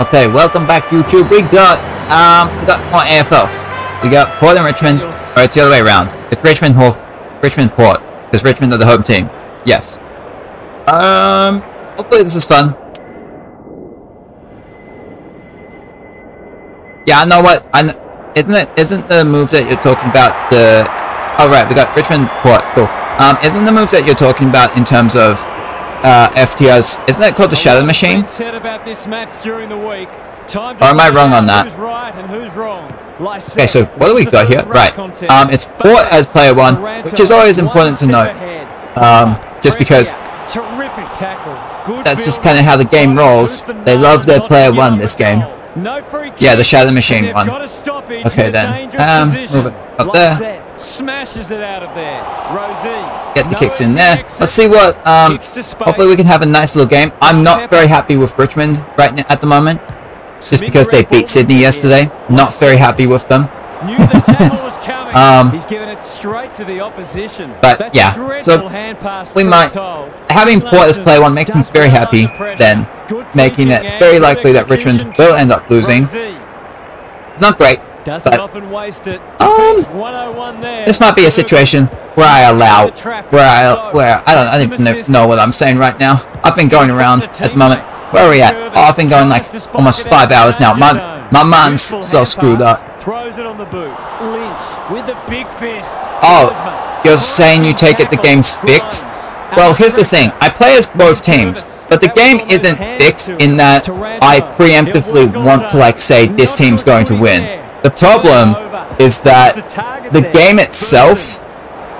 Okay, welcome back, YouTube. We got more AFL. We got Port and Richmond. Or it's the other way around. It's Richmond Port. Because Richmond are the home team. Yes. Hopefully this is fun. Yeah, I know what. Isn't the move that you're talking about the? Oh right, we got Richmond Port. Cool. Isn't the move that you're talking about in terms of FTRs? Isn't that called the Shadow Machine? Or am I wrong on that? Okay, so what do we got here? Right. It's Port as player 1, which is always important to note. Just because that's just kind of how the game rolls. They love their player 1 this game. Yeah, the Shadow Machine one. Okay then. Move it up there. Smashes it out of there. Get the kicks in there. Let's see what hopefully we can have a nice little game. I'm not very happy with Richmond right now at the moment. Just because they beat Sydney yesterday. Not very happy with them. He's given it straight to the opposition. But yeah, so we might having Port as player 1 makes me very happy, then making it very likely that Richmond will end up losing. It's not great, but this might be a situation where I don't even know what I'm saying right now. I've been going around at the moment. Where are we at? Oh, I've been going like almost 5 hours now. My mind's so screwed up. Throws it on the boot. Lynch with a big fist. Oh, you're saying you take it the game's fixed? Well, here's the thing. I play as both teams, but the game isn't fixed in that I preemptively want to like say this team's going to win. The problem is that the game itself,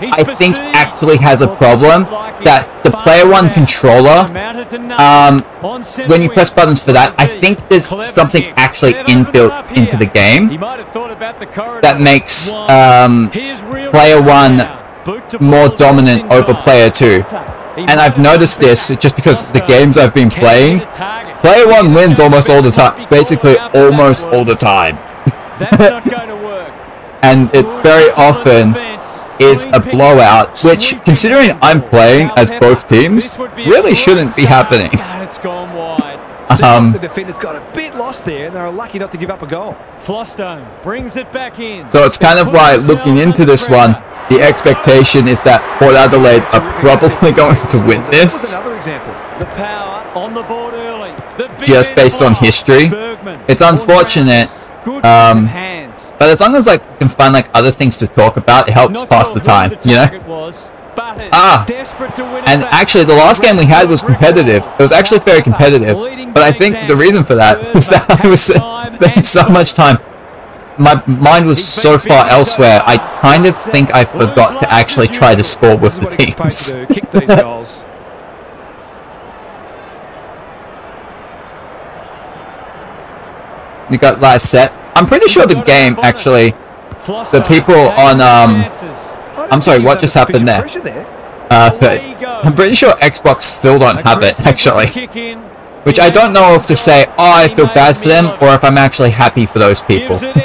I think, actually has a problem that the player 1 controller, when you press buttons for that, I think there's something actually inbuilt into the game that makes player 1 more dominant over player 2. And I've noticed this just because the games I've been playing, player 1 wins almost all the time, basically almost all the time. And it very often is a blowout, which, considering I'm playing as both teams, really shouldn't be happening. The defenders got a bit lost there, and they were lucky not to give up a goal. Flostone brings it back in. So it's kind of why, looking into this one, the expectation is that Port Adelaide are probably going to win this. The power on the board early. Just based on history. It's unfortunate. But as long as like we can find like other things to talk about, it helps pass the time, you know? And actually the last game we had was competitive. It was actually very competitive. But I think the reason for that was that I was spending so much time. My mind was so far elsewhere, I kind of think I forgot to actually try to score with the teams. You got last set. I'm pretty sure the game actually, the people on I'm sorry, what just happened there? But I'm pretty sure Xbox still don't have it actually, which I don't know if to say, oh, I feel bad for them, or if I'm actually happy for those people. Spud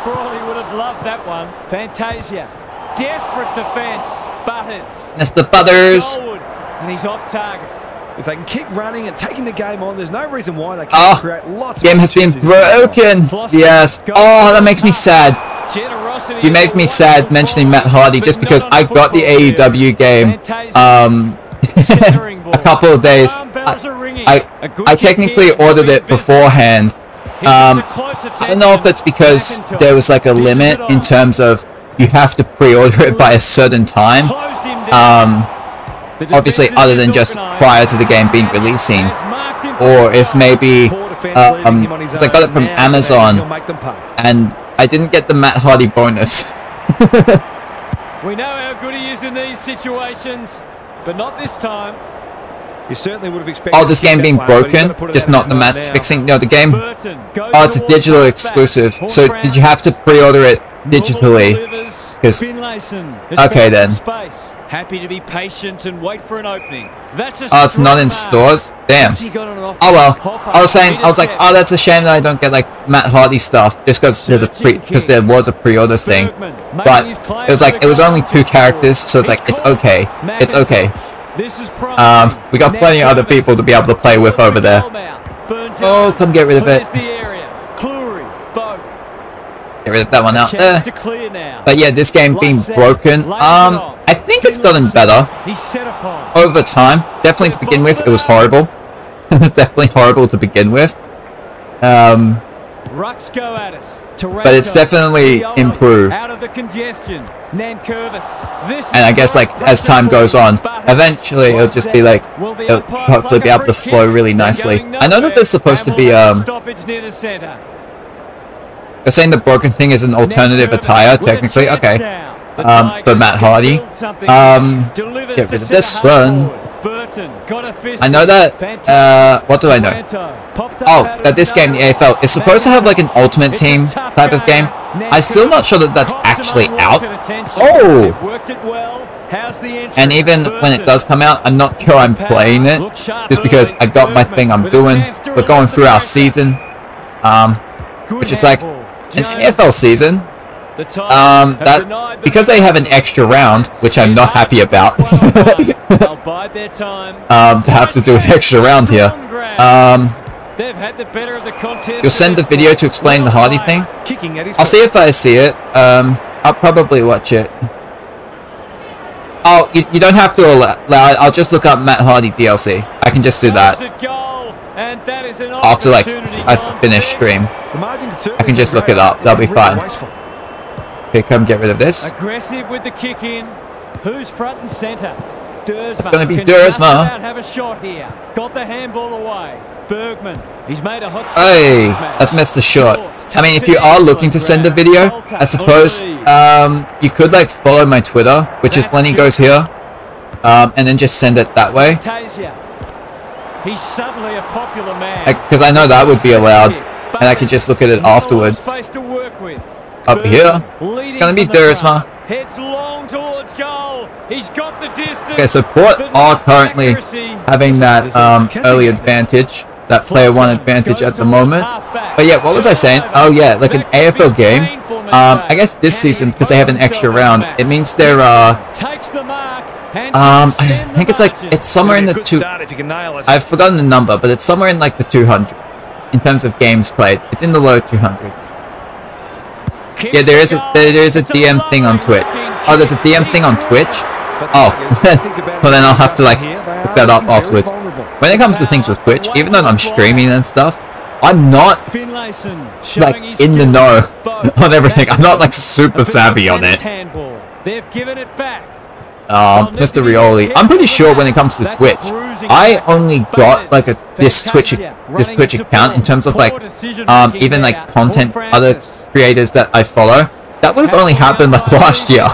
Frawley would have loved that one. Fantasia, desperate defense. Butters. Mr. Butters. And he's off target. If they can keep running and taking the game on, there's no reason why they can't create lots of game has been broken. Yes. Oh, that makes me sad. You make me sad mentioning Matt Hardy just because I got the AEW game a couple of days. I technically ordered it beforehand. I don't know if it's because there was like a limit in terms of you have to pre-order it by a certain time. Obviously other than just prior to the game being releasing, or if maybe because I got it from Amazon and I didn't get the Matt Hardy bonus. We know how good he is in these situations, but not this time. You certainly would have expected. Oh, this game being broken, just not the match fixing. No, the game. Oh, it's a digital exclusive. So did you have to pre-order it digitally? Okay then. Happy to be patient and wait for an opening. Oh, it's not in stores? Damn. Oh well. I was like, oh, that's a shame that I don't get like Matt Hardy stuff just because there was a pre-order thing. But it was like, it was only 2 characters, so it's like, it's okay. It's okay. We got plenty of other people to be able to play with over there. Oh, come get rid of it. Get rid of that one out there. But yeah, this game being broken. I think it's gotten better over time. Definitely to begin with, it was horrible. It was definitely horrible to begin with. But it's definitely improved. And I guess like as time goes on, eventually it'll just be like, it'll hopefully be able to flow really nicely. I know that there's supposed to be they're saying the broken thing is an alternative attire, technically. Okay. For Matt Hardy. Get rid of this one. I know that, what do I know? Oh, that this game, the AFL, is supposed to have like an ultimate team type of game. I'm still not sure that that's actually out. Oh! And even when it does come out, I'm not sure I'm playing it. Just because I got my thing I'm doing. We're going through our season. Which is like an AFL season. That because they have an extra round, which I'm not happy about. To have to do an extra round here. You'll send the video to explain the Hardy thing. I'll see if I see it. I'll probably watch it. Oh, you don't have to allow it. I'll just look up Matt Hardy DLC. I can just do that. After like I finish stream, I can just look it up. That'll be fine. Okay, come get rid of this. Aggressive with the kick in. Who's front and center? It's going to be Dursma. Have a shot here. Got the handball away. Bergman. He's made a hot start. Hey, that's missed a shot. I mean, if you are looking to send a video, I suppose you could like follow my Twitter, which is Lenny Goes Here, and then just send it that way. He's suddenly a popular man. Because I know that would be allowed, and I could just look at it afterwards. Up here, it's gonna be Dursma. Heads long towards goal. He's got the distance. Okay, so Port are currently having that early advantage, that player one advantage at the moment. But yeah, what was I saying? Oh yeah, like an AFL game. I guess this season, because they have an extra round, it means they're I think it's like it's somewhere in the I've forgotten the number, but it's somewhere in like the 200s in terms of games played. It's in the low 200s. Yeah, there is a DM thing on Twitch. Oh, there's a DM thing on Twitch? Oh, well then I'll have to like look that up afterwards. When it comes to things with Twitch, even though I'm streaming and stuff, I'm not like in the know on everything. I'm not like super savvy on it. They've given it back. Mr. Rioli, I'm pretty sure when it comes to Twitch, I only got like this Twitch account in terms of like even like content other creators that I follow. That would have only happened like last year.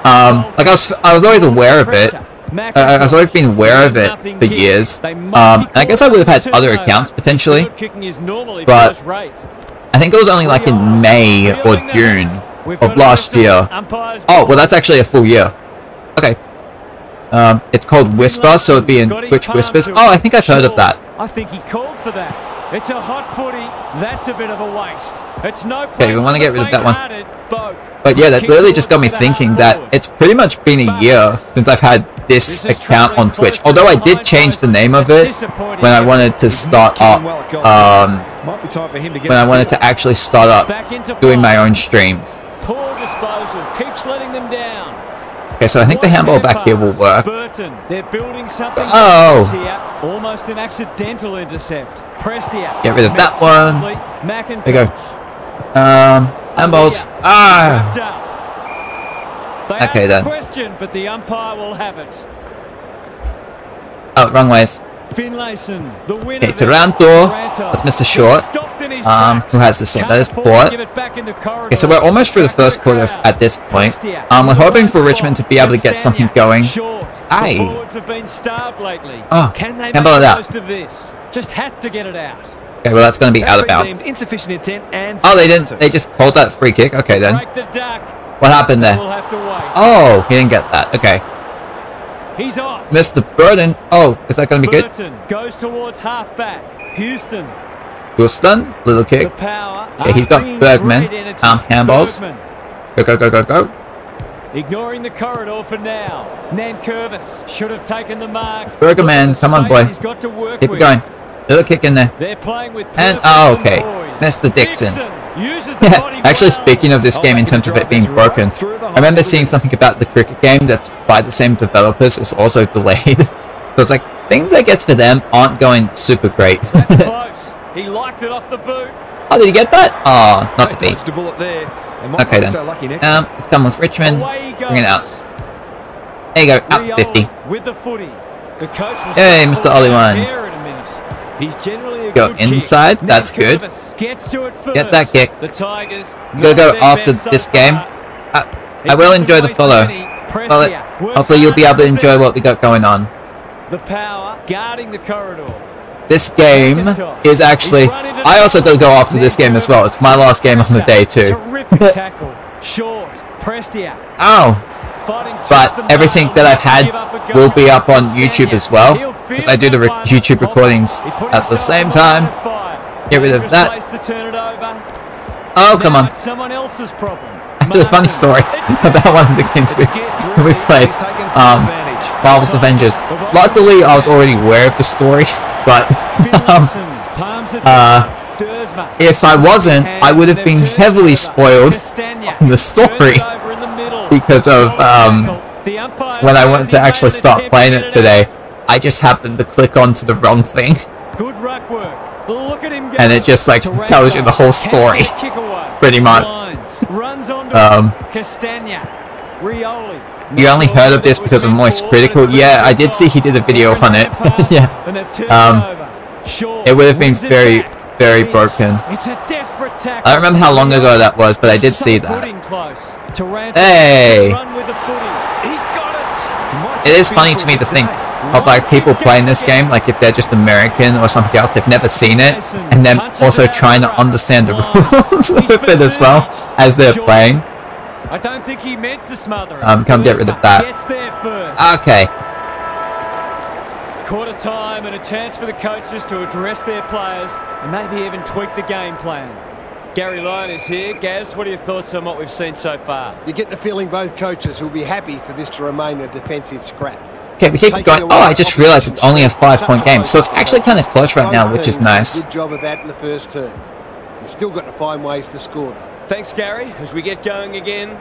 Like I was always aware of it. I've always been aware of it for years. I guess I would have had other accounts potentially, but I think it was only like in May or June of last year. Oh, well that's actually a full year. Okay. It's called Whisper, so it'd be in Twitch Whispers. Oh, I think I've heard of that. I think he called for that. It's a hot footy. That's a bit of a waste. It's no. Okay, we want to get id of that one. But yeah, that literally just got me thinking that it's pretty much been a year since I've had this account on Twitch. Although I did change the name of it when I wanted to start up. When I wanted to actually start up doing my own streams. Poor disposal. Keeps letting them down. Okay, so I think the handball back here will work. They're building something. Oh! Almost an accidental intercept. Get rid of that one. There you go. Handballs. Ah! Okay then. But the umpire will have it. Oh, wrong ways. Okay, Taranto. That's Mr. Short. Who has this one? That is Port. Okay, so we're almost through the first quarter at this point. We're hoping for Richmond to be able to get something going. Aye. Oh, handball it out. Just had to get it out. Okay, well that's going to be out of bounds. Oh, they didn't. They just called that free kick. Okay then. What happened there? Oh, he didn't get that. Okay. He's off. Mr. Burden. Oh, is that going to be good? Goes towards halfback. Houston, little kick. Okay, he's got Bergman. Handballs. Go, go, go, go, go. Ignoring the corridor for now. Nankervis should have taken the mark. Bergman, come on, boy. Keep it going. Little kick in there. They're playing with And, oh, okay. Mr. Dixon. Yeah, actually speaking of this game in terms of it being broken, I remember seeing something about the cricket game that's by the same developers is also delayed. So it's like, things I guess for them aren't going super great. Close. He liked it off the boot. Oh, did you get that? Oh, not to be. Okay then. Let's come with Richmond. Bring it out. There you go, out 50. With the footy. The coach was Hey, Mr. Ollie Wines. He's generally a Go inside, that's good. Gets to it first. Get that kick. The Tigers. We'll go after this game. I will enjoy the follow. Well, hopefully you'll be able to enjoy what we got going on. The power guarding the corridor. This game is actually... I also got to go after this game as well. It's my last game on the day too. Terrific tackle. Short. Prestia. Ow. But everything that I've had will be up on YouTube as well. Because I do the YouTube recordings at the same time. Get rid of that. Oh, come on. I have a funny story about one of the games we played. Marvel's Avengers. Luckily, I was already aware of the story, but if I wasn't, I would have been heavily spoiled on the story because of when I wanted to actually start playing it today. I just happened to click onto the wrong thing. Good ruck work. Look at him go. And it just like tells you the whole story, pretty much. You only heard of this because of Moist Critical. Yeah, I did see he did a video on it. Yeah. It would have been very, very broken. I don't remember how long ago that was, but I did see that. Hey! It is funny to me to think of like people playing this game, like if they're just American or something else, they've never seen it, and then also trying to understand the rules of it as well as they're playing. I don't think he meant to smother it. Come get rid of that. Okay. Quarter time and a chance for the coaches to address their players and maybe even tweak the game plan. Gary Lyon is here. Gaz, what are your thoughts on what we've seen so far? You get the feeling both coaches will be happy for this to remain a defensive scrap. Okay, we keep going. Oh, I just realized it's only a 5-point game, so it's actually kind of close right now, which is nice. Good job of that in the first term. You've still got to find ways to score, though. Thanks, Gary. As we get going again.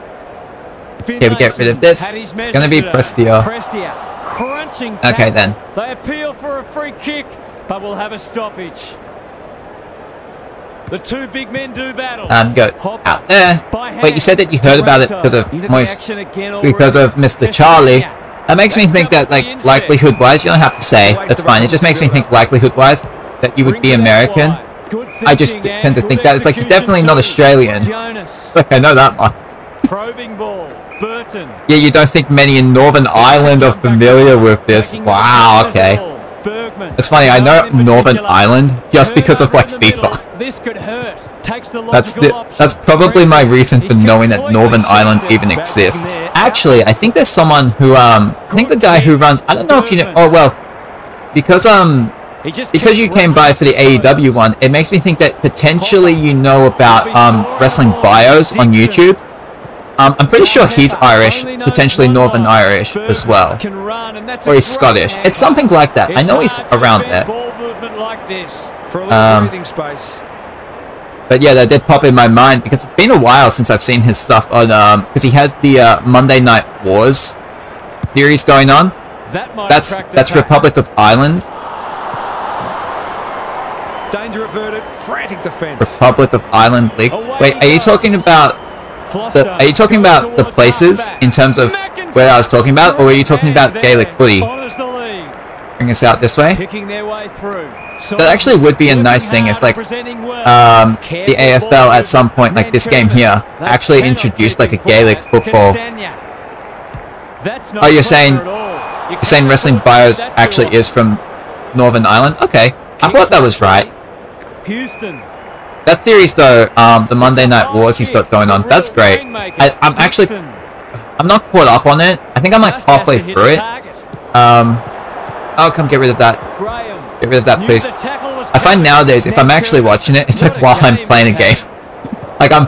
Okay, we get rid of this. Gonna be Prestia. Crunching. Okay, then. They appeal for a free kick, but we'll have a stoppage. The two big men do battle. Go out there. Wait, you said that you heard about it because of Mr. Charlie. That makes me think that, like, likelihood-wise, you don't have to say. That's fine. It just makes me think likelihood-wise that you would be American. I just tend to think that. It's like, you're definitely not Australian. Like, I know that much. Probing ball. Burton. Yeah, you don't think many in Northern Ireland are familiar with this. Wow, okay. It's funny, I know Northern Ireland just because of like FIFA. This could hurt. That's probably my reason for knowing that Northern Ireland even exists. Actually, I think there's someone who I think the guy who runs, I don't know if you know, oh well, because you came by for the AEW one, it makes me think that potentially you know about Wrestling Bios on YouTube. I'm pretty sure he's Irish, potentially Northern Irish as well. Or he's Scottish. It's something like that. I know he's around there. But yeah, that did pop in my mind because it's been a while since I've seen his stuff on, because he has the Monday Night Wars series going on. That's Republic of Ireland. Danger averted, frantic defense. Republic of Ireland League. Wait, are you talking about the places in terms of where I was talking about, or are you talking about Gaelic footy? Bring us out this way. That actually would be a nice thing if, like, the AFL at some point, like this game here, actually introduced like a Gaelic football. Oh, you're saying Wrestling Bios actually is from Northern Ireland? Okay, I thought that was right. That series though, the Monday Night Wars he's got going on, that's great. I'm not caught up on it. I think I'm like halfway through it. Oh, come get rid of that. Get rid of that, please. I find nowadays, if I'm actually watching it, it's like while I'm playing a game. Like I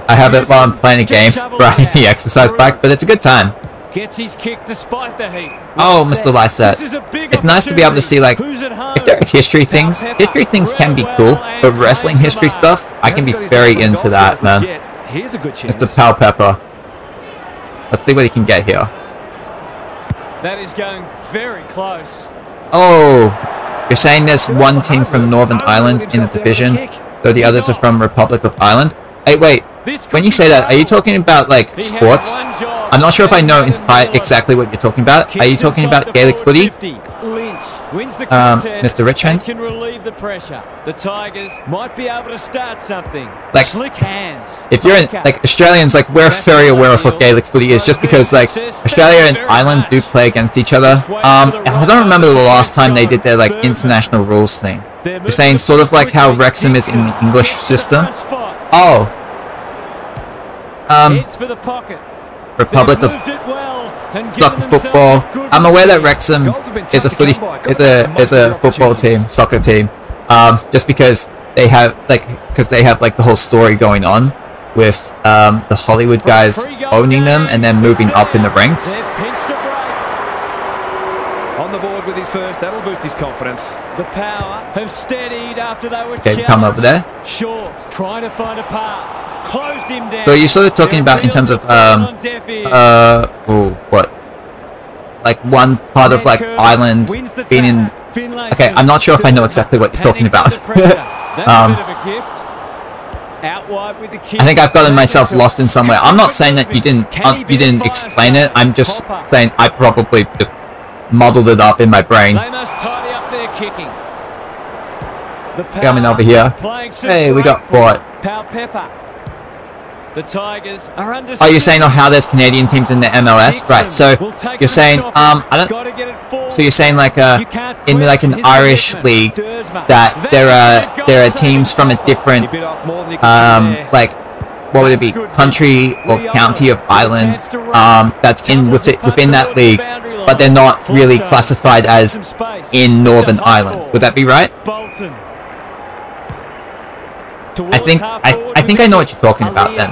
have it while I'm playing a game, riding the exercise bike, but it's a good time. Gets his kick despite the heat. Oh, Mr. Lysette. It's nice to be able to see, like, if there are history things can be cool, but wrestling history stuff, I can be very into that, man. Here's a good chance. Mr. Pal Pepper. Let's see what he can get here. That is going very close. Oh, you're saying there's one team from Northern Ireland in the division, though the others are from Republic of Ireland? Hey, wait. When you say that, are you talking about, like, sports? I'm not sure if I know exactly what you're talking about. Are you talking about Gaelic footy? Mr. Richmond? Can relieve the pressure. The Tigers might be able to start something. Like, slick hands. If you're in, like, Australians, like, we're very aware of what Gaelic footy is, just because, like, Australia and Ireland do play against each other. I don't remember the last time they did their, like, international rules thing. You're saying sort of like how Wrexham is in the English system? Oh. Republic of Soccer Football. I'm aware that Wrexham is a football team, soccer team. Just because they have like the whole story going on with the Hollywood guys owning them and then moving up in the ranks. On the board with his first, that'll boost his confidence. The Power have steadied after they were okay, come over there. Short, trying to find a path. Closed him down. So you're sort of talking about in terms of what? Like one part of like Ireland being in. Okay, I'm not sure if I know exactly what you're talking about. I think I've gotten myself lost in somewhere. I'm not saying that you didn't explain it. I'm just saying I probably just muddled it up in my brain. They must tidy up their kicking. Coming over here. Hey, we got caught. The Tigers are under. Oh, you're saying how there's Canadian teams in the MLS, right? So you're saying So you're saying like in like an Irish league that there are teams from a different like what would it be, country or county of Ireland that's within that league, but they're not really classified as in Northern Ireland. Would that be right? I think I know what you're talking about then.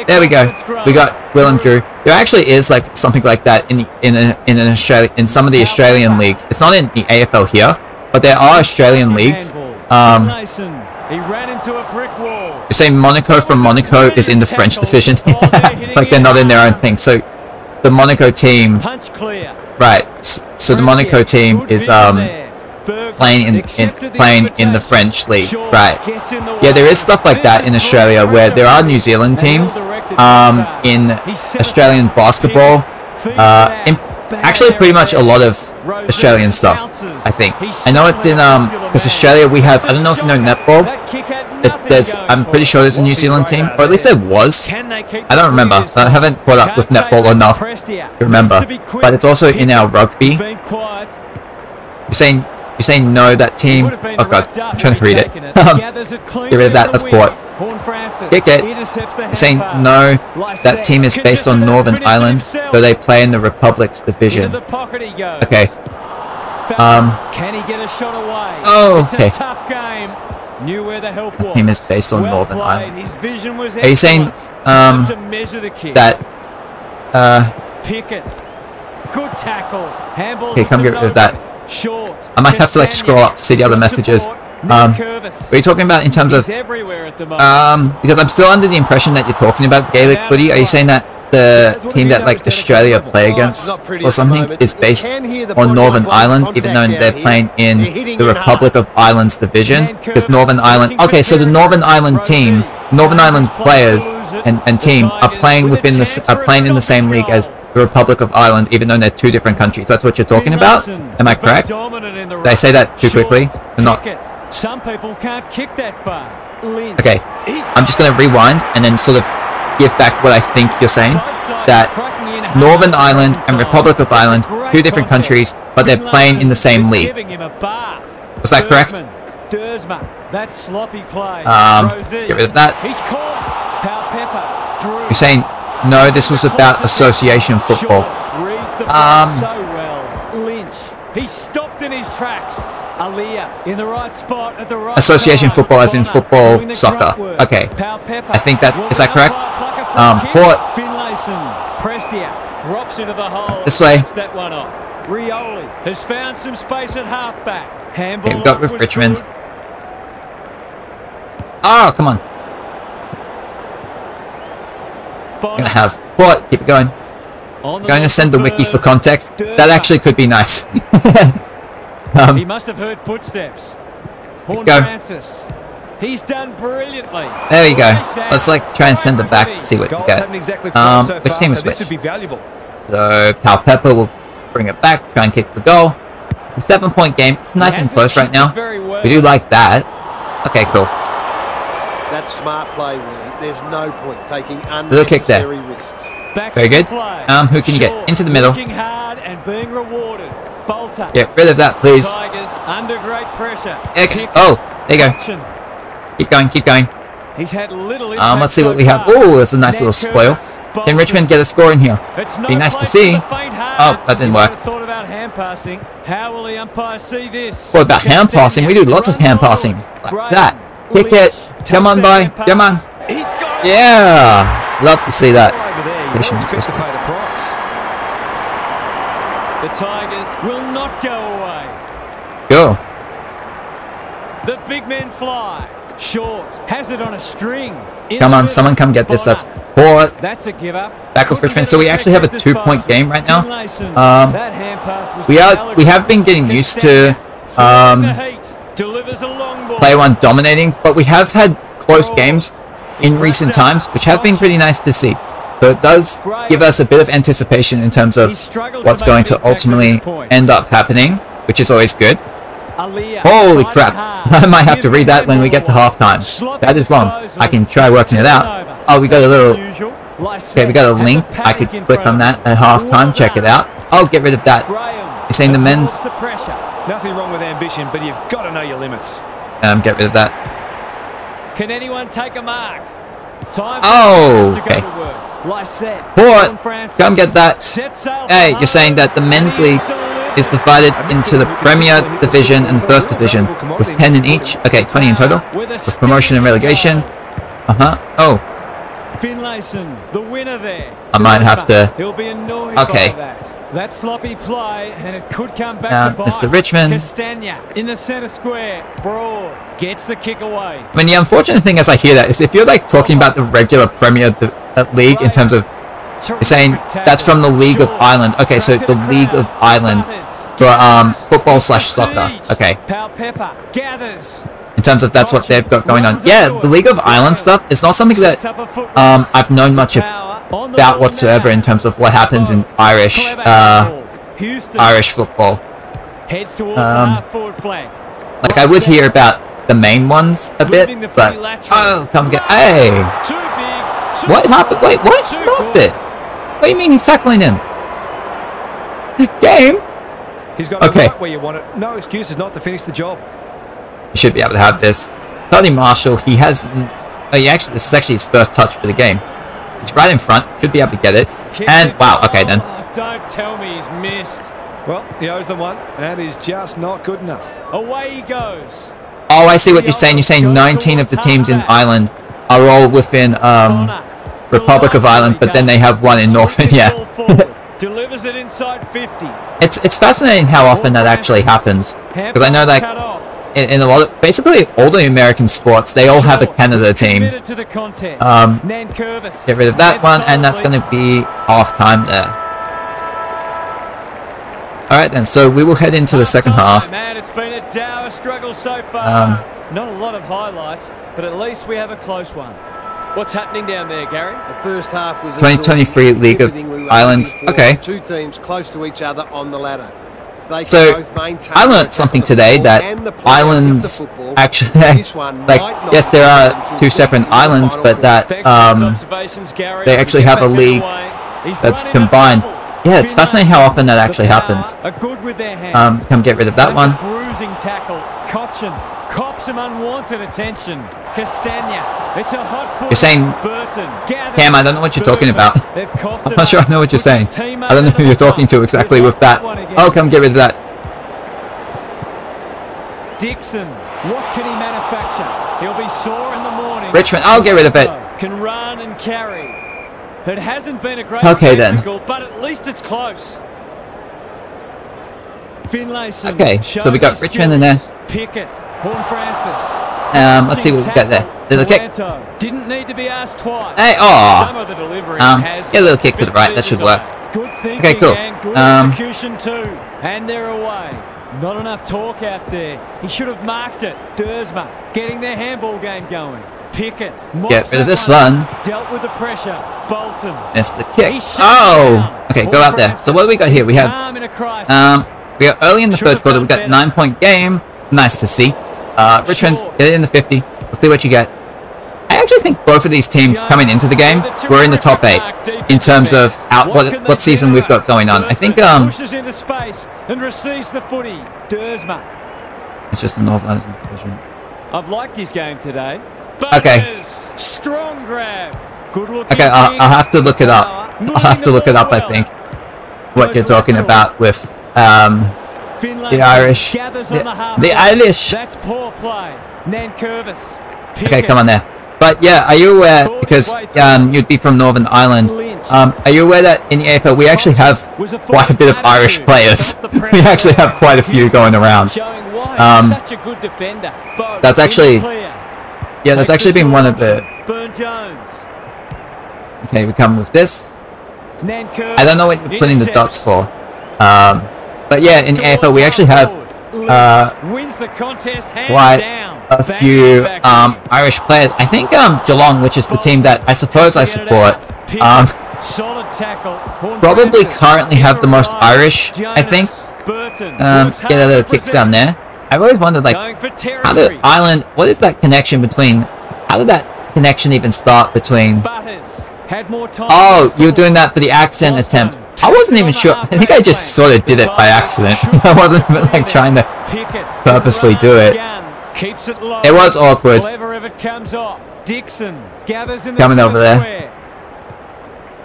There we go. We got Will and Drew. There actually is like something like that in some of the Australian leagues. It's not in the AFL here, but there are Australian leagues. He ran into a brick wall. You're saying Monaco from Monaco is in the French division? Like they're not in their own thing. So the Monaco team, right? So the Monaco team is playing in the French league, right? Yeah, there is stuff like that in Australia where there are New Zealand teams in Australian basketball, in actually pretty much a lot of Australian stuff. I think I know it's in because Australia we have, I don't know if you know netball. I'm pretty sure there's a New Zealand team, or at least there was. I don't remember. I haven't caught up with netball enough to remember. But it's also in our rugby. You're saying no, that team. Oh god, I'm trying to read it. Get rid of that. That's caught. Kick it. You're saying no, that team is based on Northern Ireland, though they play in the Republic's division. Okay. Can he get a shot away? Oh, okay. It's a tough game. Knew where the help was. The team is based on Northern Ireland. His vision was are you saying that Pickett. Good tackle. Handball. Okay, come get rid of that. Short. I might have to like scroll up to see the other messages. What are you talking about in terms of because I'm still under the impression that you're talking about Gaelic footy. Are you saying that the team that like Australia play against or something is based on Northern Ireland, even though they're playing in the Republic of Ireland's division? Because Northern Ireland, okay, so the Northern Ireland team, Northern Ireland players and team are playing in the same league as the Republic of Ireland, even though they're two different countries. That's what you're talking about? Am I correct? Did I say that too quickly? Or not? Some people can't kick that far. Okay, I'm just going to rewind and then sort of give back what I think you're saying. That Northern Ireland and Republic of Ireland, two different countries, but they're playing in the same league. Was that correct? That sloppy play. Get rid of that. You're saying no, this was about association football. He stopped in his tracks. Aliyah in the right spot at the right association football as in football, soccer. Okay. I think is that correct? Port. Finlayson. Prestia drops into the hole. This way. Gets that one off. Rioli has found some space at halfback. Handball. Okay, we've got with Richmond. Good. Oh, come on. We're going to have Port. Keep it going. Going to send the wiki for context. That actually could be nice. He must have heard footsteps. Horn Go. Francis. He's done brilliantly. There we go. Let's like try and send it back. See what we get. Which team is which? So Palpepper will bring it back. Try and kick the goal. It's a 7-point game. It's nice and close right now. We do like that. Okay, cool. That's smart play, really. There's no point taking Little kick there. unnecessary risks. Very good. Who can you get? Into the middle. Working hard and being rewarded. Bolter. Get rid of that, please. Tigers under great pressure. Okay. Oh, there you go. Keep going, keep going. He's had little let's see what we have. Oh, there's a nice little spoil. Can Richmond get a score in here? Be nice to see. Oh, that didn't work. Thought about hand passing. How will the umpire see this? What about hand passing? We do lots of hand passing. Like that. Kick it. Come on, boy. Come on. Yeah. Love to see that. The Tigers will not go away. Go. The big men fly. Short. Has it on a string. Come on, someone come get this. That's Port. That's a give up. Back with Richmond. So we actually have a 2-point game right now. We have been getting used to player one dominating, but we have had close games in recent times, which have been pretty nice to see. So it does give us a bit of anticipation in terms of what's going to ultimately end up happening, which is always good. Holy crap. I might have to read that when we get to halftime. That is long. I can try working it out. Oh, we got a little... Okay, we got a link. I could click on that at halftime. Check it out. Oh, get rid of that. You're saying the men's... Nothing wrong with ambition, but you've got to know your limits. Get rid of that. Can anyone take a mark? Oh, okay. Port, come get that. Hey, you're saying that the men's league is divided into the Premier Division and the First Division with 10 in each. Okay, 20 in total with promotion and relegation. Oh. Finlayson, the winner there. I might have to. He'll be annoyed okay. By that sloppy play, and it could come back to bite. Mr. Richmond. Castagna in the centre square. Broad gets the kick away. I mean, the unfortunate thing as I hear that is if you're like talking about the regular Premier League in terms of you're saying that's from the League of Ireland. Okay, so the League of Ireland for football/soccer. Okay. In terms of that's what they've got going on. Yeah, the League of Ireland stuff is not something that I've known much about whatsoever in terms of what happens in Irish football. Like I would hear about the main ones a bit, but oh, come get what happened? Wait, what? Knocked it. What do you mean he's tackling him? Game? He's got okay. Right where you want it. No excuses not to finish the job. He should be able to have this. Tony Marshall, he has... this is actually his first touch for the game. He's right in front. Should be able to get it. And, wow, okay then. Don't tell me he's missed. Well, he owes them one, and he's just not good enough. Away he goes. Oh, I see what you're saying. You're saying 19 of the teams in Ireland are all within Republic of Ireland, but then they have one in Northern, yeah. Delivers it inside 50. It's fascinating how often that actually happens. Because I know like in a lot of basically all the American sports, they all have a Canada team. Get rid of that one, and that's going to be half time there. Alright then, so we will head into the second half. Man, it's been a dour struggle so far. Not a lot of highlights, but at least we have a close one. What's happening down there, Gary? The first half was 2023 League of Ireland. Okay. Two teams close to each other on the ladder. So I learned something today that islands actually, like, yes, there are two separate islands, but that they actually have a league that's combined. Yeah, it's fascinating how often that actually happens. Come get rid of that one. Bruising tackle. Cochin cops some unwanted attention. Castagna. It's a hot foot. You're saying, Cam, I don't know what you're talking about. I'm not sure I know what you're saying. I don't know who you're talking to exactly with that. Oh, come get rid of that. Dixon. What can he manufacture? He'll be sore in the morning. Richmond, I'll get rid of it. Can run and carry. It hasn't been a great spectacle, but at least it's close. Finlayson. Okay, so we got Richmond in there. Pickett, Horn Francis. Let's see what we got there. Little kick. Didn't need to be asked twice. Hey, oh. Some of the delivery get a little kick to the right. That should work. Good thinking Okay, cool. and good execution too. And they're away. Not enough talk out there. He should have marked it. Dersma getting their handball game going. Pickett. Get rid of this one. Dealt with the pressure. Bolton. Missed the kick. Oh. Okay, go out there. So what do we got here? We have we are early in the first quarter. We got 9-point game. Nice to see. Richmond, get it in the 50. Let's see what you get. I actually think both of these teams coming into the game were in the top 8 in terms of what season we've got going on. I think pushes into space and receives the footy. Dersma. It's just a North Island division. I've liked his game today. Okay. Strong grab. Good look. Okay, I'll have to look it up. I'll have to look it up. I think what you're talking about with the Irish. The Irish. That's poor play. Nankervis. Okay, come on there. But yeah, are you aware, because you'd be from Northern Ireland, are you aware that in the AFL we actually have quite a bit of Irish players? We actually have quite a few going around. That's actually, yeah, that's actually been one of the... Okay, we come with this. I don't know what you're putting the dots for. But yeah, in the AFL we actually have quite a few Irish players. I think Geelong, which is the team that I suppose I support, probably currently have the most Irish, I think. Get a little kicks down there. I've always wondered, like, how did Ireland, what is that connection between, how did that connection even start between... Oh, you're doing that for the accent attempt. I wasn't even sure. I think I just sort of did it by accident. I wasn't even, like, trying to purposely do it. It was awkward. Coming over there.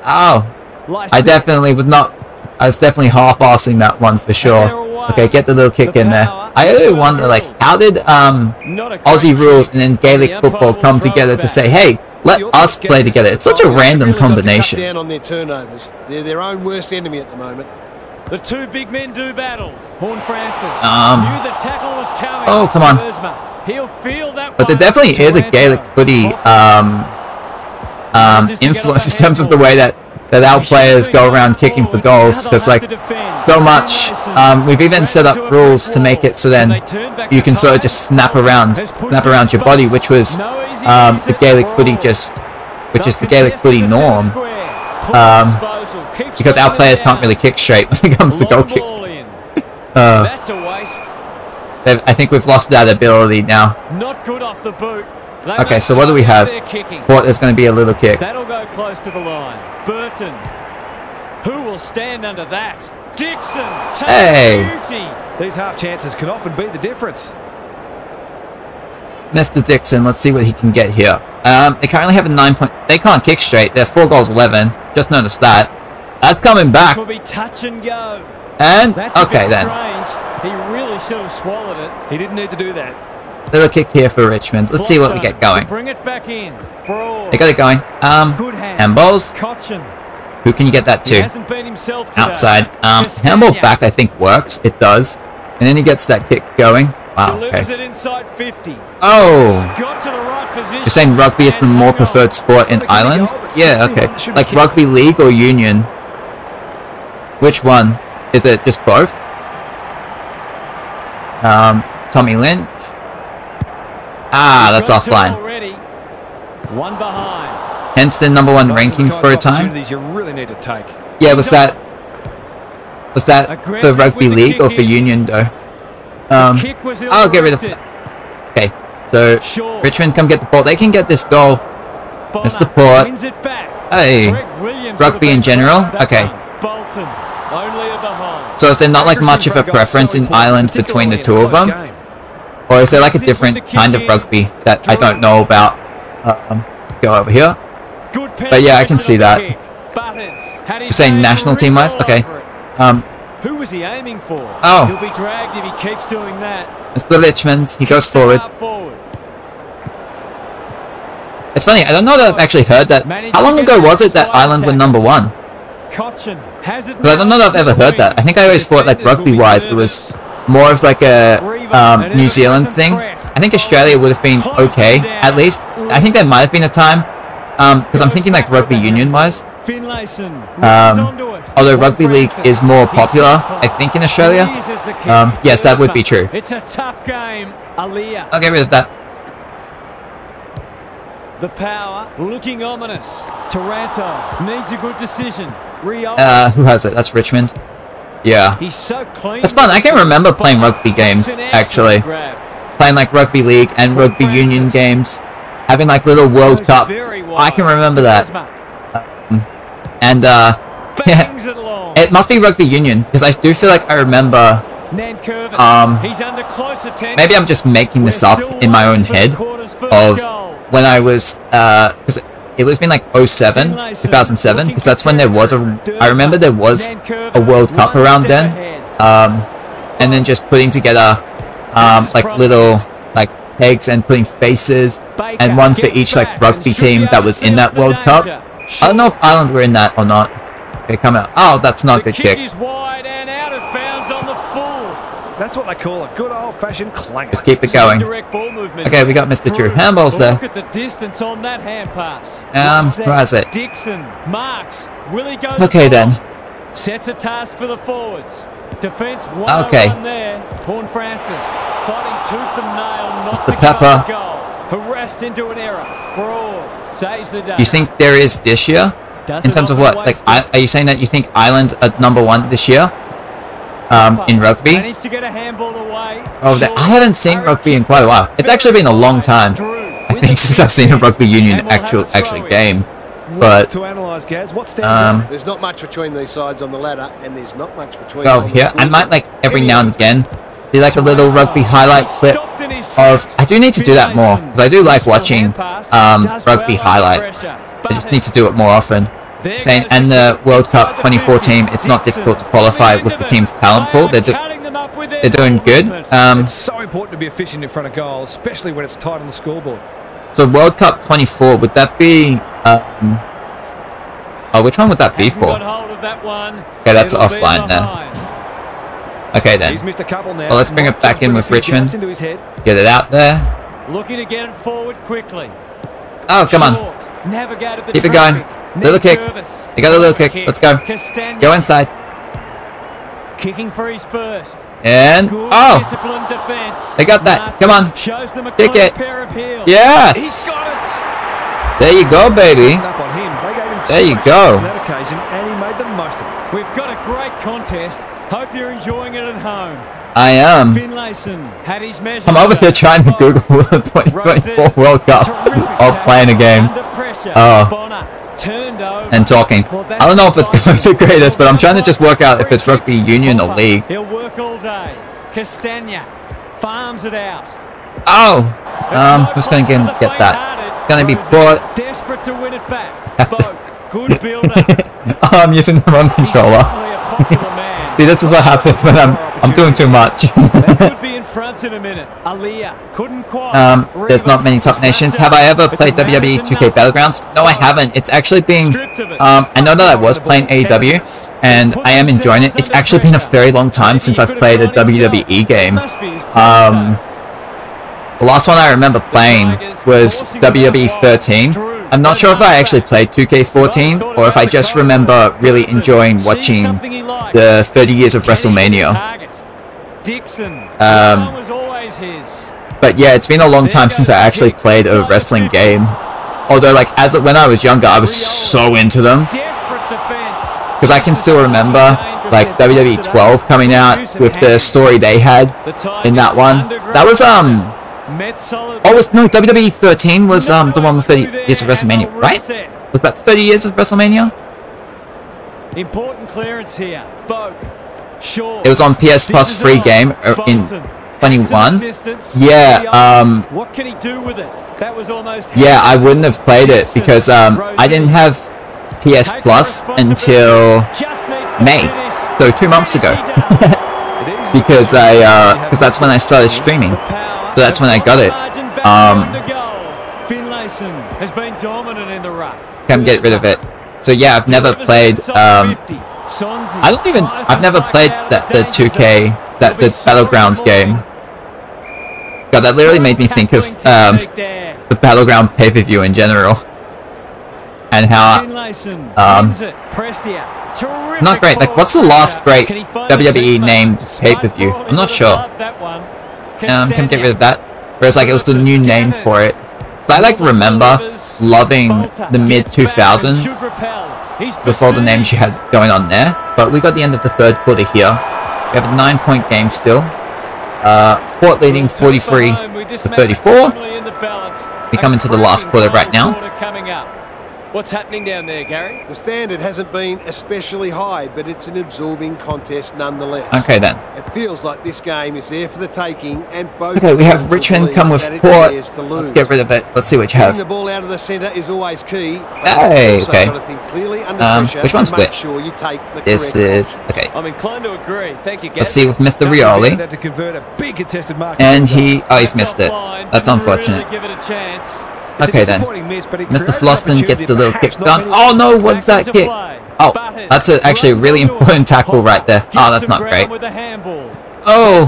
Oh. I definitely would not... I was definitely half-assing that one for sure. Okay, get the little kick in there. I really wonder, like, how did Aussie rules and then Gaelic football come together to say, hey, let us play together? It's such a random combination. Down on their turnovers. They're their own worst enemy at the moment. The two big men do battle. Horn Francis knew the tackle was coming. Oh, come on. He'll feel that. But there definitely is a Gaelic footy influence in terms of the way that our players go around kicking for goals, because, like, so much, we've even set up rules to make it so then you can sort of just snap around your body, which was the Gaelic footy which is the Gaelic footy norm, because our players can't really kick straight when it comes to goal kick. That's a waste. I think we've lost that ability now. Not good off the boot. Okay, so what do we have? Well, there's going to be a little kick. That'll go close to the line. Burton. Who will stand under that? Dixon. Hey. These half chances can often be the difference. Mr. Dixon, let's see what he can get here. They currently have a 9-point... They can't kick straight. They're 4 goals 11. Just noticed that. That's coming back. This will be touch and go. And okay then. He really should have swallowed it. He didn't need to do that. Little kick here for Richmond. Let's see what we get going. Bring it back in. Broad. They got it going. Handballs. Who can you get that to? Outside. Handball back, I think, works. It does. And then he gets that kick going. Wow, okay. Oh! You're saying rugby is the more preferred sport in Ireland? Yeah, okay. Like rugby league or union? Which one? Is it just both? Tommy Lynch? Ah, that's offline. One behind. Henston #1 ranking for a time? You really need to take. Yeah, was that for rugby league or for union though? I'll get rid of that. Okay, so Richmond come get the ball. They can get this goal. Mr. Port. Hey, rugby in general? Okay. So is there not like much of a preference in Ireland between the two of them? Or is there like a different kind of rugby that I don't know about? Go over here. But yeah, I can see that. You're saying national team wise? Okay. Who was he aiming for? Oh. He'll be dragged if he keeps doing that. It's the Richmonds. He goes forward. It's funny, I don't know that I've actually heard that. How long ago was it that Ireland were #1? Because I don't know that I've ever heard that. I think I always thought, like, rugby-wise, it was more of like a New Zealand thing. I think Australia would have been okay, at least. I think there might have been a time, because I'm thinking like rugby union-wise. Although rugby league is more popular, I think, in Australia. Yes, that would be true. It's a tough game. I'll get rid of that. The power looking ominous. Taranto needs a good decision. Who has it? That's Richmond. Yeah. He's so clean. That's fun. I can remember playing rugby games, actually. Playing like rugby league and rugby union games. Having like little World Cup. I can remember that. Yeah, it must be rugby union, because I do feel like I remember, maybe I'm just making this up in my own head, of when I was, because it was been like 2007, because that's when there was I remember there was a World Cup around then, and then just putting together, like little, like, pegs and putting faces, and one for each, like, rugby team that was in that World Cup. I don't know if Ireland were in that or not. Okay, come out. Oh, that's not a good kick. Wide and out of bounds on the full. That's what they call a good old-fashioned clank. Just keep it going. Okay, we got Mr. Drew. Handballs there. Look at the distance on that hand pass. Who has it? Dixon marks. Will he go? Okay then. Sets a task for the forwards. Defense okay. There. Horn Francis fighting tooth and nail. Mr. Pepper. Harassed into an error. Broad saves the day. You think there is this year? In terms of what? Like, are you saying that you think Ireland are #1 this year? In rugby? Oh, I haven't seen rugby in quite a while. It's actually been a long time, I think, since I've seen a rugby union actually game. But there's not much between these sides on the ladder, and there's not much between. Oh, here I might, like, every now and again do like a little rugby highlight clip of. I do need to do that more, because I do like watching rugby highlights. I just need to do it more often. Saying, and the World Cup 2014, it's not difficult to qualify with the team's talent pool. They're doing good. It's so important to be efficient in front of goal, especially when it's tight on the scoreboard. So World Cup 24, would that be? Oh, which one would that be for? Okay, that's offline there. Okay then. Well, let's bring it back in with Richmond. Get it out there. Looking to get it forward quickly. Oh, come on. Keep it going. Little kick. They got a little kick. Let's go. Go inside. Kicking for his first. And oh, they got that. Come on. Kick it. Yes. There you go, baby. There you go. We've got a great contest. Hope you're enjoying it at home. I am. I'm over here trying to Google the 2024 World Cup of playing a game. And talking. I don't know if it's going to be the greatest, but I'm trying to just work out if it's rugby union or league. He'll work all day. Castagna farms it out. Oh! Who's going to get that? It's going to be poor. Desperate to win it back. Good build-up. Oh, I'm using the wrong controller. See, this is what happens when I'm doing too much. Could be in front in a minute. Couldn't quite. There's not many top nations. Have I ever played WWE 2K Battlegrounds? No, I haven't. It's actually been. I know that I was playing AEW, and I am enjoying it. It's actually been a very long time since I've played a WWE game. The last one I remember playing was WWE 13. I'm not sure if I actually played 2K14 or if I just remember really enjoying watching the 30 years of WrestleMania. But yeah, it's been a long time since I actually played a wrestling game. Although, like, when I was younger, I was so into them. Because I can still remember, like, WWE 12 coming out with the story they had in that one. That was, no, WWE 13 was the one with 30 years of WrestleMania, right? Was that 30 years of WrestleMania? Important clearance here. It was on PS Plus free game in 21. Yeah, what can he do with it? That was almost. Yeah, I wouldn't have played it because I didn't have PS Plus until May, so 2 months ago. because that's when I started streaming. So that's when I got it. Finlayson has been dominant in the ruck. Come get rid of it. So yeah, I've never played, I've never played the 2K, the Battlegrounds game. God, that literally made me think of, the Battleground pay-per-view in general. And how, not great, like, what's the last great WWE named pay-per-view? I'm not sure. Come get rid of that. Whereas, like, it was the new name for it. So I, like, remember loving the mid-2000s before the names you had going on there. But we got the end of the third quarter here. We have a 9-point game still. Port leading 43-34. We come into the last quarter right now. What's happening down there, Gary? The standard hasn't been especially high, but it's an absorbing contest nonetheless. Okay then. It feels like this game is there for the taking, and both. Okay, we have Richmond come with Port. Let's get rid of it. Let's see what you have. Getting the ball out of the centre is always key. Hey, okay. Which one's which? Sure you take the this is okay. I'm inclined to agree. Thank you, Gary. Let's see with Mr. Rioli. And he's missed it. That's unfortunate. Give it a chance. Okay then, Mr. Floston gets the little kick done. Oh no, what's that kick? Oh, that's actually a really important tackle right there. Oh, that's not great. Oh,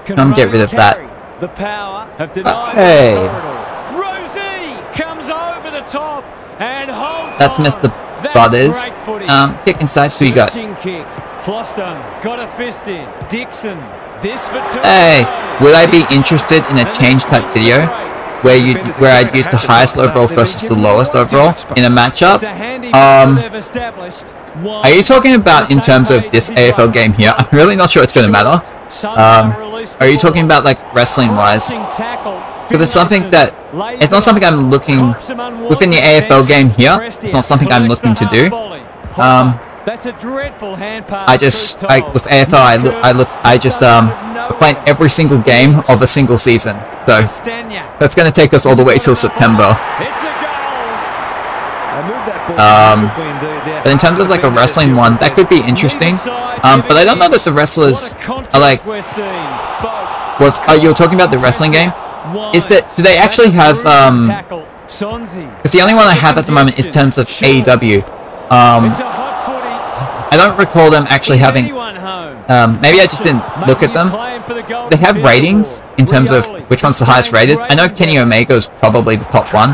come get rid of that. Hey, that's Mr. Butters. Kick inside. Who you got? Hey, would I be interested in a change type video? Where I'd use the highest overall versus the lowest overall in a matchup. Are you talking about in terms of this AFL game here? I'm really not sure it's going to matter. Are you talking about like wrestling wise? Because it's something that it's not something I'm looking within the AFL game here. It's not something I'm looking to do. That's a dreadful hand pass. With AFL I just playing every single game of a single season. So that's going to take us all the way till September. But in terms of like a wrestling one, that could be interesting. But I don't know that the wrestlers are like. You're talking about the wrestling game? Do they actually have because the only one I have at the moment is in terms of AEW. I don't recall them actually having. Maybe I just didn't look at them. They have ratings in terms of which one's the highest rated. I know Kenny Omega is probably the top one.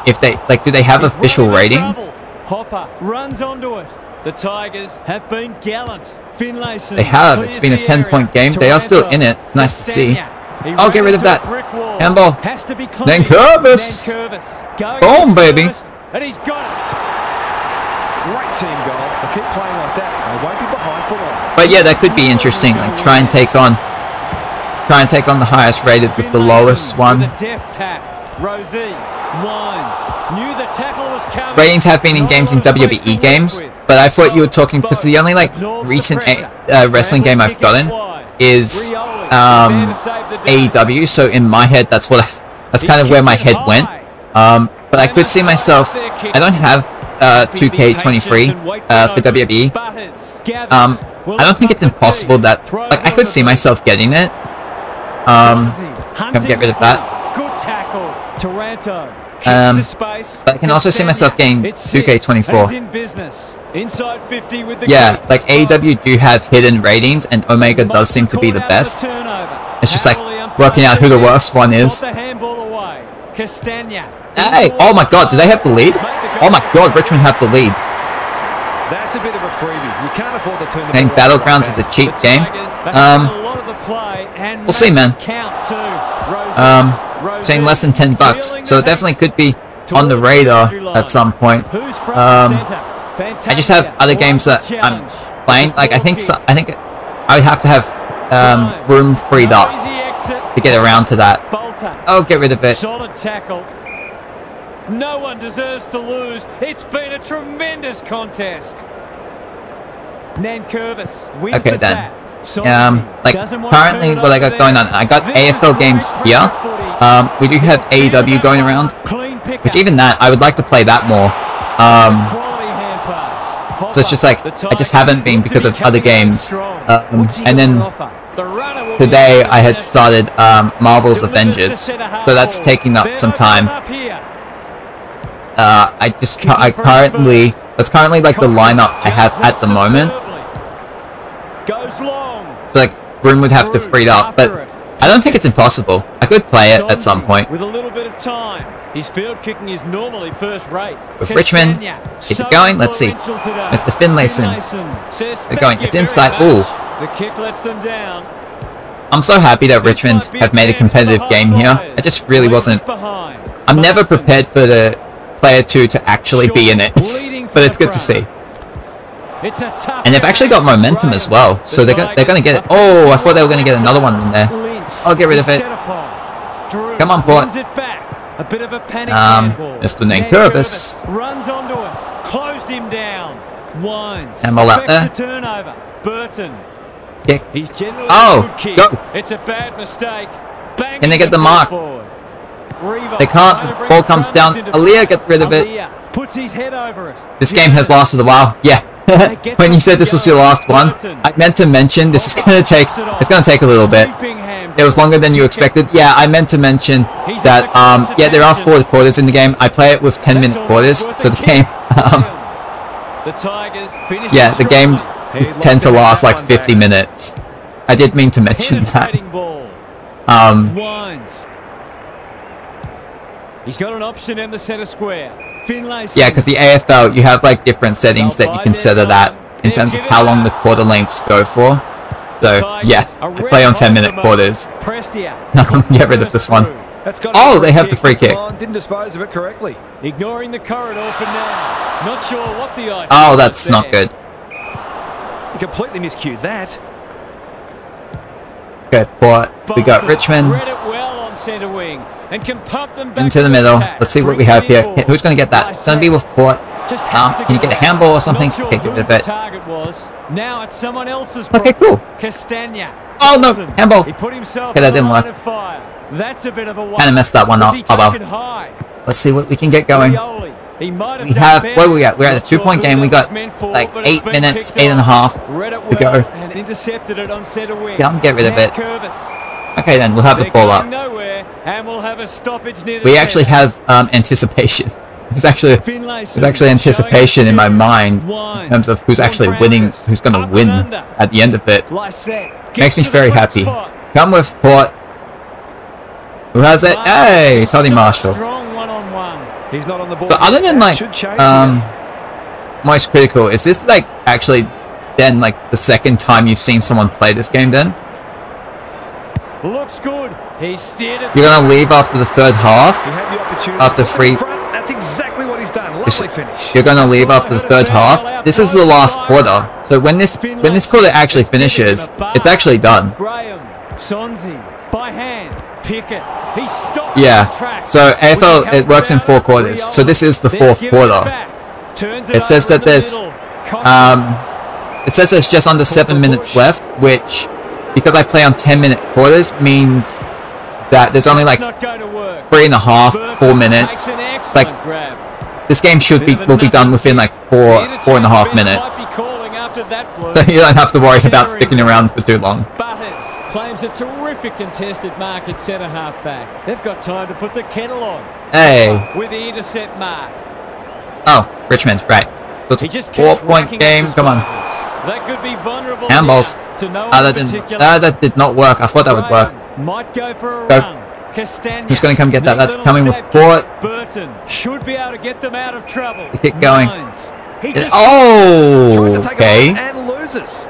If they do they have official ratings? Hopper runs onto it. The Tigers have been gallant. Finlayson. They have. It's been a 10-point game. They are still in it. It's nice to see. I'll get rid of that. Handball. Then Curvis. Boom, baby. And he's got it. Great team goal. They keep playing like that. They won't be behind for long. But yeah, that could be interesting. Like try and take on the highest rated with the lowest one. Ratings have been in games in WWE games, but I thought you were talking because the only like recent wrestling game I've gotten is AEW. So in my head, that's kind of where my head went. But I could see myself. I don't have 2K23 for WWE. I don't think it's impossible that I could see myself getting it. Come get rid of that. But I can also see myself getting 2K24. Yeah, like AEW do have hidden ratings, and Omega does seem to be the best. It's just like working out who the worst one is. Hey! Oh my god, do they have the lead? Oh my god, Richmond have the lead. That's a bit of a freebie. You can't afford to turn the I think Battlegrounds is a cheap game. We'll see, man. Saying less than $10, so it definitely could be on the radar at some point. I just have other games that I'm playing. Like I think I would have to have room freed up to get around to that. I'll get rid of it. Solid tackle. No one deserves to lose. It's been a tremendous contest. Nankervis wins okay then. Like currently what I got going on, I got AFL games here. We do have AEW going around, which even that I would like to play that more. So it's just like I just haven't been because of other games. And then today I had started Marvel's Avengers, so that's taking up some time. That's currently like the lineup I have at the moment. So like Broom would have to free it up, but I don't think it's impossible. I could play it at some point. With a little bit of time. His field kicking is normally first rate. With Richmond, keep it going. Let's see. Mr. Finlayson. They're going. It's inside. Ooh. The kick lets them down. I'm so happy that Richmond have made a competitive game here. I just really wasn't. I'm never prepared for the player 2 to actually be in it, but it's good to see. And they've actually got momentum as well, so they're going to get it. Oh, I thought they were going to get another one in there. I'll get rid of it. Come on, Port. Mr. Nankervis. Runs onto it. Closed him down. Winds. And ball out there. Turnover. Burton. Kick. Oh, go. It's a bad mistake. Can they get the mark? They can't. The ball comes down. Aaliyah, get rid of it. Puts his head over it. This game has lasted a while. Yeah. When you said this was your last one, I meant to mention this is going to take. It's going to take a little bit. It was longer than you expected. Yeah, I meant to mention that. Yeah, there are 4 quarters in the game. I play it with 10-minute quarters, so the game. Yeah, the games tend to last like 50 minutes. I did mean to mention that. He's got an option in the center square. Yeah, because the AFL, you have like different settings that you can set it at in terms of how long the quarter lengths go for. So yeah, I play on 10-minute quarters. Get rid of this one. Oh, they have the free kick. Didn't dispose of it correctly. Ignoring the corridor for now. Not sure what the idea. Oh, that's not good. He completely miscued that. Good Port. We got Richmond. Into the middle. Let's see what we have here. Who's going to get that? It's going to be with Port. Can you get a handball or something? Okay, get rid of it. Now it's someone else's. Okay, cool. Oh no, handball. Okay, that didn't work. That's a bit of a kind of messed that one up. Oh well. Let's see what we can get going. We have, where are we at? We're at a 2-point game. We got like 8 minutes, 8.5 to go. Yeah, get rid of it. Okay then, we'll have the ball up. We actually have anticipation. There's actually anticipation in my mind in terms of who's actually winning, who's going to win at the end of it. Makes me very happy. Come with Port. Who has it? Hey, Toddy Marshall. He's not on the ball. So other than like most critical, is this like actually then like the second time you've seen someone play this game then? Looks good. He steered it. You're gonna leave after the third half? After free. That's exactly what he's done. Lovely finish. You're gonna leave after the third half? This is the last quarter. So when this quarter actually finishes, it's actually done. Graham, Sonzi, by hand, Pickett. He stopped. Yeah. So AFL, it works in 4 quarters. So this is the 4th quarter. It says that there's just under 7 minutes left, which, because I play on 10-minute quarters, means that there's only like 3.5, 4 minutes. Like this game will be done within like 4.5 minutes. So you don't have to worry about sticking around for too long. Claims a terrific contested mark at centre half back. They've got time to put the kettle on. Hey. With the intercept mark. Oh, Richmond, right. So it's a 4-point game. Come on. That could be vulnerable. Handballs. That did not work. I thought that would work. Might go for a run. Castagna. Who's going to come get that? That's coming with Port. Burton should be able to get them out of trouble. Keep going. Oh, okay. And loses.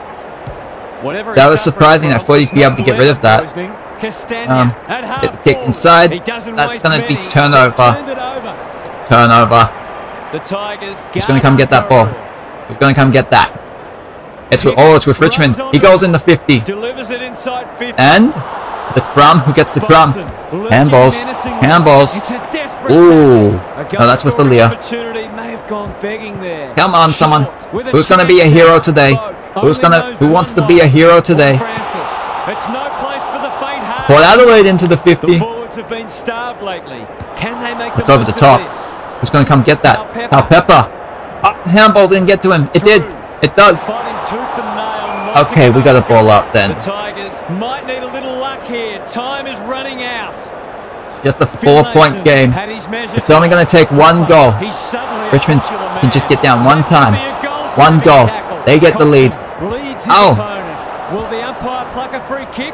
That was surprising. I thought he'd be able to get rid of that. Get the kick inside. That's going to be turnover. It's a turnover. Who's going to come get that ball? Who's going to come get that? It's with Richmond. He goes in the 50. And the Crumb. Who gets the Crumb? Handballs. Handballs. Ooh. No, that's with the Leah. Come on, someone. Who's going to be a hero today? Who wants to be a hero today? Port Adelaide into the 50. It's over the top. Who's going to come get that? Pepper. Handball didn't get to him. It did. It does. Okay, we got a ball up then. The Tigers might need a little luck here. Time is running out. It's just a 4-point game. It's only going to take one goal. Richmond can just get down one time. One goal. They get the lead. Oh!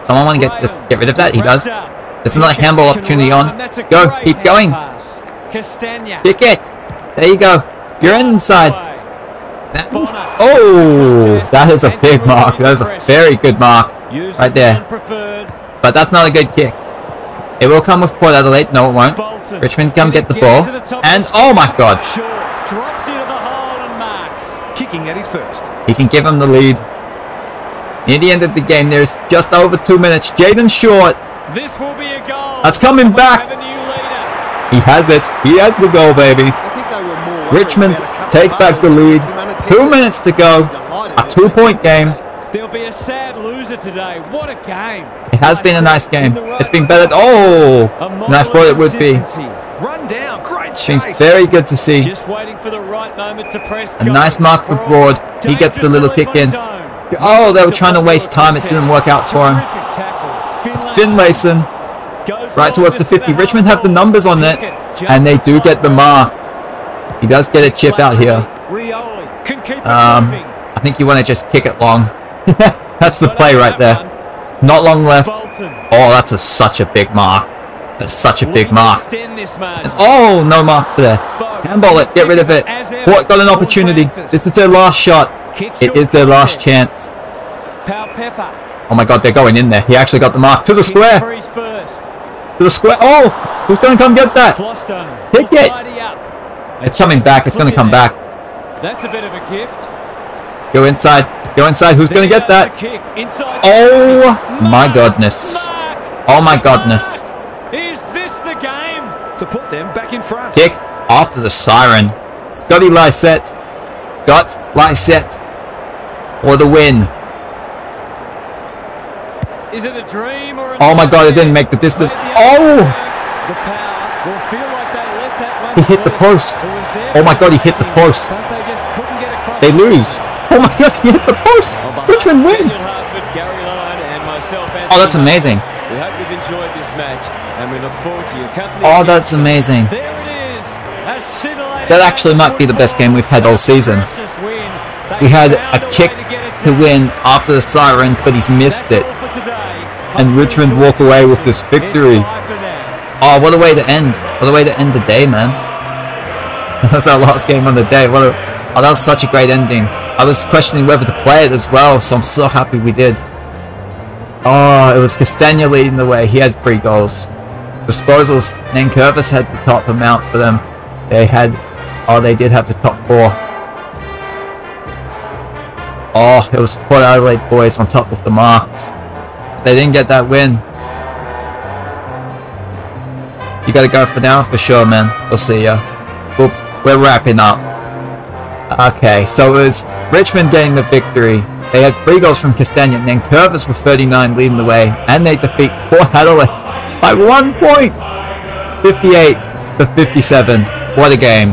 Someone want to get rid of that? He does. There's another handball opportunity on. Go. Keep going. Kick it. There you go. You're inside. Oh! That is a big mark. That is a very good mark. Right there. But that's not a good kick. It will come with Port Adelaide. No, it won't. Richmond come get the ball. And oh my god. Kicking at his first. He can give him the lead. Near the end of the game, there's just over 2 minutes. Jaden Short. This will be a goal. That's coming back. He has it. He has the goal, baby. Richmond take back the lead. 2 minutes to go. A 2-point game. There'll be a sad loser today. What a game. It has been a nice game. It's been better. Oh, than I thought it would be. Run down. Great chase. It's very good to see. Just waiting for the right moment to press. A nice mark for Broad. He gets the little kick in. Oh, they were trying to waste time. It didn't work out for him. It's Finlayson. Right towards the 50. Richmond have the numbers on it. And they do get the mark. He does get a chip out here. I think you want to just kick it long. That's the play right there. Not long left. Oh, that's such a big mark. That's such a big mark. And, oh, no mark there. Handball it. Get rid of it. Port got an opportunity. This is their last shot. It is their last chance. Oh my god, they're going in there. He actually got the mark. To the square. To the square. Oh, who's going to come get that? Kick it. It's coming back. It's going to come back. That's a bit of a gift. Go inside. Go inside. Who's going to get that? Oh my goodness. Oh my goodness. Is this the game? To put them back in front. Kick after the siren. Scotty Lysette. Scott Lysette for the win. Is it a dream or oh my god, it didn't make the distance. Oh! He hit the post. Oh my god, he hit the post. They lose. Oh my god, he hit the post. Richmond win. Oh, that's amazing. We hope you've enjoyed this match and we look forward to your company. Oh, that's amazing. That actually might be the best game we've had all season. We had a kick to win after the siren, but he's missed it. And Richmond walk away with this victory. Oh, what a way to end. What a way to end the day, man. That was our last game on the day. Oh, that was such a great ending. I was questioning whether to play it as well, so I'm so happy we did. Oh, it was Castagna leading the way. He had 3 goals. Disposals, Nankervis had the top amount for them. They had... oh, they did have the top 4. Oh, it was Port Adelaide boys on top of the marks. They didn't get that win. You gotta go for now for sure, man. We'll see ya. We're wrapping up. Okay, so it was Richmond getting the victory. They had 3 goals from Castagna, and then Curvis with 39 leading the way, and they defeat Port Adelaide by 1 point. 58 to 57. What a game.